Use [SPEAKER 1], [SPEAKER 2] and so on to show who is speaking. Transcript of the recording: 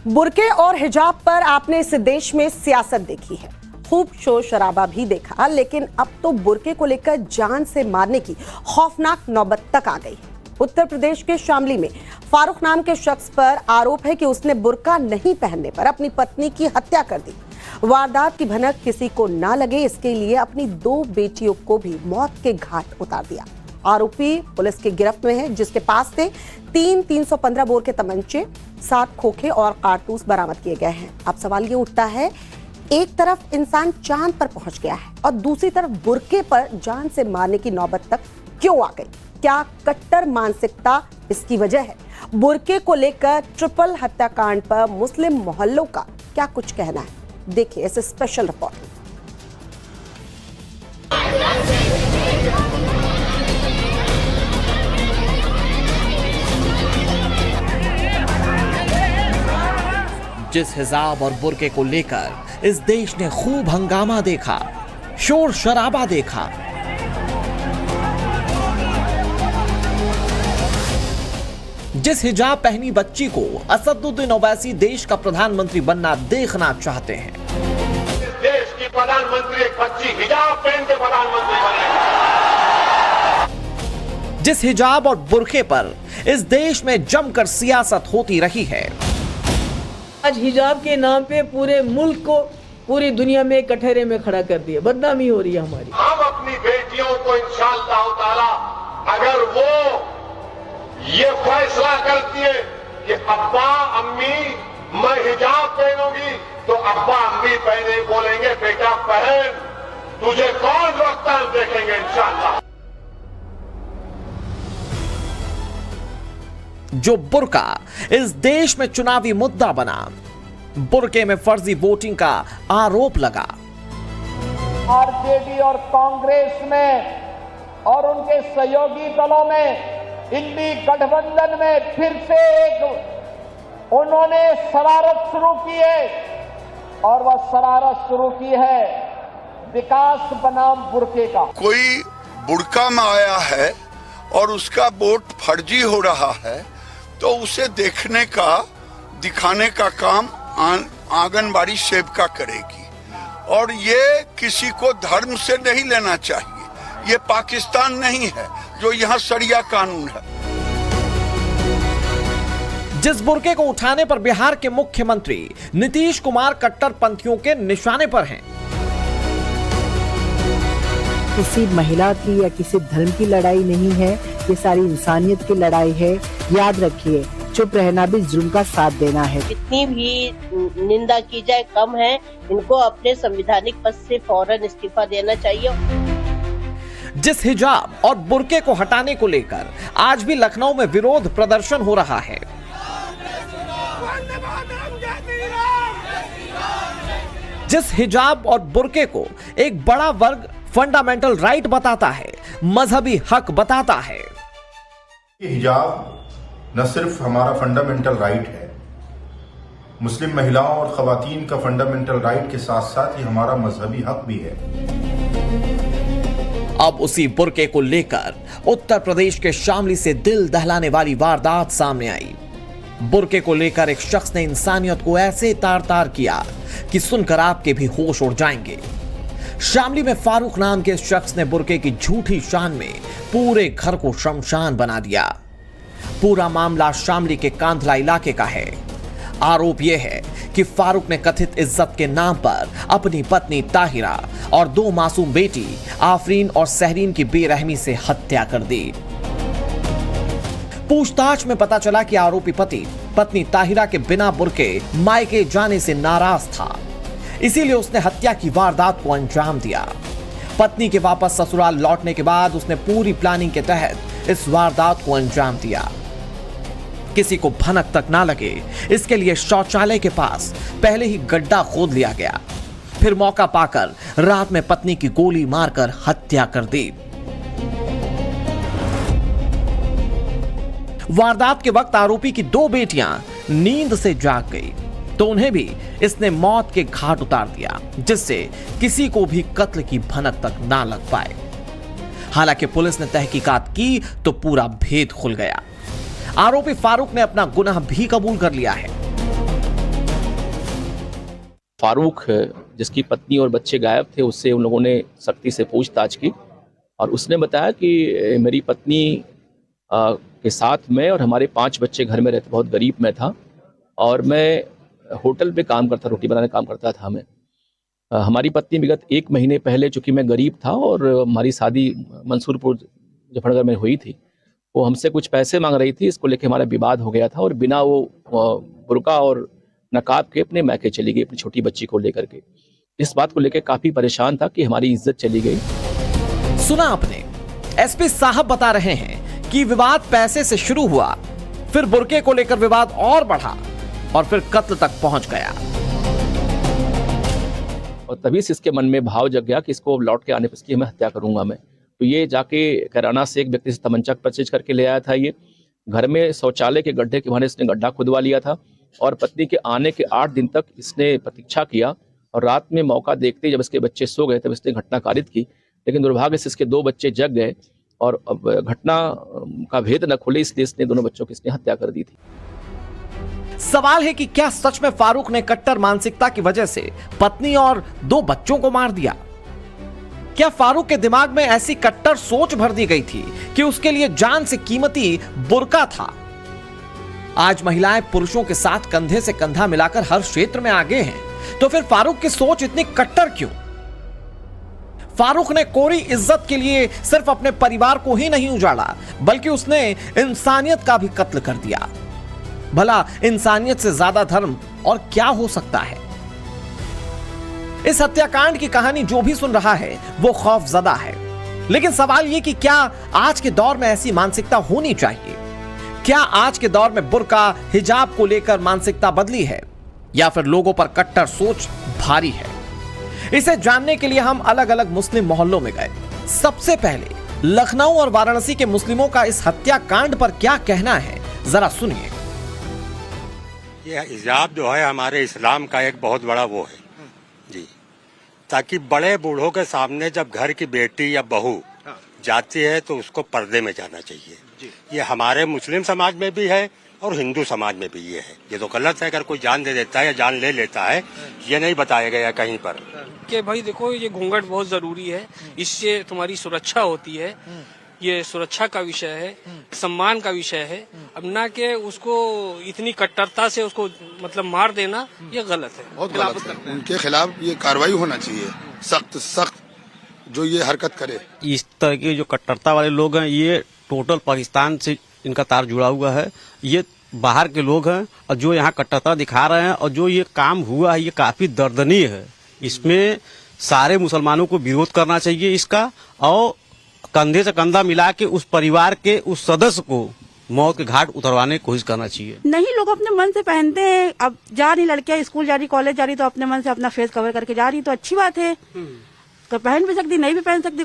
[SPEAKER 1] Burke और हिजाब पर आपने इस देश में सियासत देखी है, खूब शोर शराबा भी देखा, लेकिन अब तो बुर्के को लेकर जान से मारने की खौफनाक नौबत तक आ गई है। उत्तर प्रदेश के शामली में फारूक नाम के शख्स पर आरोप है कि उसने बुर्का नहीं पहनने पर अपनी पत्नी की हत्या कर दी। वारदात की भनक किसी को ना लगे, इसके लिए अपनी 2 बेटियों को भी मौत के घाट उतार दिया। आरोपी पुलिस की गिरफ्त में है, जिसके पास से 315 बोर के तमंचे, 7 खोखे और कारतूस बरामद किए गए हैं। अब सवाल ये उठता है, एक तरफ इंसान चांद पर पहुंच गया है और दूसरी तरफ बुर्के पर जान से मारने की नौबत तक क्यों आ गई? क्या कट्टर मानसिकता इसकी वजह है? बुर्के को लेकर ट्रिपल हत्याकांड पर मुस्लिम मोहल्लों का क्या कुछ कहना है? देखिए इस स्पेशल रिपोर्ट में।
[SPEAKER 2] जिस हिजाब और बुर्के को लेकर इस देश ने खूब हंगामा देखा, शोर शराबा देखा, जिस हिजाब पहनी बच्ची को असदुद्दीन ओवैसी देश का प्रधानमंत्री बनना देखना चाहते हैं।
[SPEAKER 3] इस देश की प्रधानमंत्री एक बच्ची हिजाब पहन के प्रधानमंत्री बनेगी।
[SPEAKER 2] जिस हिजाब और बुर्के पर इस देश में जमकर सियासत होती रही है,
[SPEAKER 4] आज हिजाब के नाम पे पूरे मुल्क को पूरी दुनिया में कटहरे में खड़ा कर दिया, बदनामी हो रही है हमारी।
[SPEAKER 3] हम अपनी बेटियों को इंशाअल्लाह ताला अगर वो ये फैसला करती है कि अब्बा अम्मी मैं हिजाब पहनूंगी, तो अब्बा अम्मी पहने बोलेंगे बेटा पहन, तुझे कौन रोकता हम देखेंगे इंशाअल्लाह।
[SPEAKER 2] जो बुर्का इस देश में चुनावी मुद्दा बना, बुर्के में फर्जी वोटिंग का आरोप लगा।
[SPEAKER 5] आरजेडी और कांग्रेस में और उनके सहयोगी दलों में, इंडी गठबंधन में फिर से एक उन्होंने शरारत शुरू की है, और वह शरारत शुरू की है विकास बनाम बुर्के का।
[SPEAKER 6] कोई बुर्का में आया है और उसका वोट फर्जी हो रहा है, तो उसे देखने का, दिखाने का काम आंगनबाड़ी सेविका करेगी, और ये किसी को धर्म से नहीं लेना चाहिए। ये पाकिस्तान नहीं है जो यहाँ शरिया कानून है।
[SPEAKER 2] जिस बुर्के को उठाने पर बिहार के मुख्यमंत्री नीतीश कुमार कट्टरपंथियों के निशाने पर हैं।
[SPEAKER 7] किसी महिला की या किसी धर्म की लड़ाई नहीं है, ये सारी इंसानियत की लड़ाई है। याद रखिए, चुप रहना भी जुर्म का साथ देना है।
[SPEAKER 8] जितनी भी निंदा की जाए कम है। इनको अपने संवैधानिक पद से फौरन इस्तीफा देना चाहिए।
[SPEAKER 2] जिस हिजाब और बुर्के को हटाने को लेकर आज भी लखनऊ में विरोध प्रदर्शन हो रहा है, जिस हिजाब और बुर्के को एक बड़ा वर्ग फंडामेंटल राइट बताता है, मजहबी हक बताता है।
[SPEAKER 9] हिजाब न सिर्फ हमारा फंडामेंटल राइट है, मुस्लिम महिलाओं और खवातीन का फंडामेंटल राइट के साथ साथ ये हमारा मजहबी हक भी है।
[SPEAKER 2] अब उसी बुर्के को लेकर उत्तर प्रदेश के शामली से दिल दहलाने वाली वारदात सामने आई। बुर्के को लेकर एक शख्स ने इंसानियत को ऐसे तार तार किया कि सुनकर आपके भी होश उड़ जाएंगे। शामली में फारूक नाम के शख्स ने बुर्के की झूठी शान में पूरे घर को शमशान बना दिया। पूरा मामला शामली के कांधला इलाके का है। आरोप यह है कि फारूक ने कथित इज्जत के नाम पर अपनी पत्नी ताहिरा और 2 मासूम बेटी आफरीन और सहरीन की बेरहमी से हत्या कर दी। पूछताछ में पता चला कि आरोपी पति पत्नी ताहिरा के बिना बुर्के मायके जाने से नाराज था, इसीलिए उसने हत्या की वारदात को अंजाम दिया। पत्नी के वापस ससुराल लौटने के बाद उसने पूरी प्लानिंग के तहत इस वारदात को अंजाम दिया। किसी को भनक तक ना लगे, इसके लिए शौचालय के पास पहले ही गड्ढा खोद लिया गया, फिर मौका पाकर रात में पत्नी की गोली मारकर हत्या कर दी। वारदात के वक्त आरोपी की 2 बेटियां नींद से जाग गई, तो उन्हें भी इसने मौत के घाट उतार दिया, जिससे किसी को भी कत्ल की भनक तक ना लग पाए। हालांकि पुलिस ने तहकीकात की तो पूरा भेद खुल गया। आरोपी फारूक ने अपना गुनाह भी कबूल कर लिया है।
[SPEAKER 10] फारूक जिसकी पत्नी और बच्चे गायब थे, उससे उन लोगों ने सख्ती से पूछताछ की और उसने बताया कि मेरी पत्नी के साथ मैं और हमारे 5 बच्चे घर में रहते, बहुत गरीब मैं था और मैं होटल पे काम करता, रोटी बनाने काम करता था मैं। हमारी पत्नी विगत 1 महीने पहले, चूँकि मैं गरीब था और हमारी शादी मंसूरपुर जफरनगर में हुई थी, वो हमसे कुछ पैसे मांग रही थी, इसको लेके हमारा विवाद हो गया था और बिना वो बुर्का और नकाब के अपने मैके चली गई अपनी छोटी बच्ची को लेकर के। इस बात को लेकर काफी परेशान था कि हमारी इज्जत चली गई।
[SPEAKER 2] सुना आपने, एसपी साहब बता रहे हैं कि विवाद पैसे से शुरू हुआ, फिर बुर्के को लेकर विवाद और बढ़ा और फिर कत्ल तक पहुंच गया।
[SPEAKER 10] और तभी से इसके मन में भाव जग गया कि इसको लौट के आने पर इसकी मैं हत्या करूंगा मैं। तो ये जाके कैराना से एक व्यक्ति से तमंचा परचेज करके ले आया था। ये घर में शौचालय के गड्ढे के बहाने इसने गड्ढा खुदवा लिया था और पत्नी के आने के 8 दिन तक इसने प्रतीक्षा किया और रात में मौका देखते जब इसके बच्चे सो गए तब इसने घटना कारित की, लेकिन दुर्भाग्य से इसके 2 बच्चे जग गए और अब घटना का भेद न खुले, इसलिए इसने दोनों बच्चों की इसने हत्या कर दी थी।
[SPEAKER 2] सवाल है कि क्या सच में फारूक ने कट्टर मानसिकता की वजह से पत्नी और 2 बच्चों को मार दिया? क्या फारूक के दिमाग में ऐसी कट्टर सोच भर दी गई थी कि उसके लिए जान से कीमती बुर्का था? आज महिलाएं पुरुषों के साथ कंधे से कंधा मिलाकर हर क्षेत्र में आगे हैं, तो फिर फारूक की सोच इतनी कट्टर क्यों? फारूक ने कोरी इज्जत के लिए सिर्फ अपने परिवार को ही नहीं उजाड़ा, बल्कि उसने इंसानियत का भी कत्ल कर दिया। भला इंसानियत से ज्यादा धर्म और क्या हो सकता है? इस हत्याकांड की कहानी जो भी सुन रहा है वो खौफजदा है, लेकिन सवाल यह कि क्या आज के दौर में ऐसी मानसिकता होनी चाहिए? क्या आज के दौर में बुर्का, हिजाब को लेकर मानसिकता बदली है या फिर लोगों पर कट्टर सोच भारी है? इसे जानने के लिए हम अलग अलग मुस्लिम मोहल्लों में गए। सबसे पहले लखनऊ और वाराणसी के मुस्लिमों का इस हत्याकांड पर क्या कहना है, जरा सुनिए।
[SPEAKER 11] ये हिजाब जो है हमारे इस्लाम का एक बहुत बड़ा वो है जी, ताकि बड़े बूढ़ों के सामने जब घर की बेटी या बहू जाती है तो उसको पर्दे में जाना चाहिए। ये हमारे मुस्लिम समाज में भी है और हिंदू समाज में भी ये है। ये तो गलत है, अगर कोई जान दे देता है या जान ले लेता है, ये नहीं बताया गया कहीं पर
[SPEAKER 12] कि भाई देखो ये घूंघट बहुत जरूरी है, इससे तुम्हारी सुरक्षा होती है, ये सुरक्षा का विषय है, सम्मान का विषय है। अब ना कि उसको इतनी कट्टरता से उसको मतलब मार देना, ये गलत है,
[SPEAKER 13] बहुत गलत है। उनके खिलाफ ये कार्रवाई होना चाहिए, सख्त सख्त, जो ये हरकत करे।
[SPEAKER 14] इस तरह के जो कट्टरता वाले लोग हैं, ये टोटल पाकिस्तान से इनका तार जुड़ा हुआ है। ये बाहर के लोग हैं और जो यहाँ कट्टरता दिखा रहे हैं और जो ये काम हुआ है, ये काफी दर्दनीय है। इसमें सारे मुसलमानों को विरोध करना चाहिए इसका, और कंधे से कंधा मिला के उस परिवार के उस सदस्य को मौत के घाट उतरवाने की कोशिश करना चाहिए।
[SPEAKER 15] नहीं, लोग अपने मन से पहनते हैं। अब जा रही लड़कियां स्कूल जा रही, कॉलेज जा रही, तो अपने मन से अपना फेस कवर करके जा रही, तो अच्छी बात है। तो पहन भी सकती, नहीं भी पहन सकती।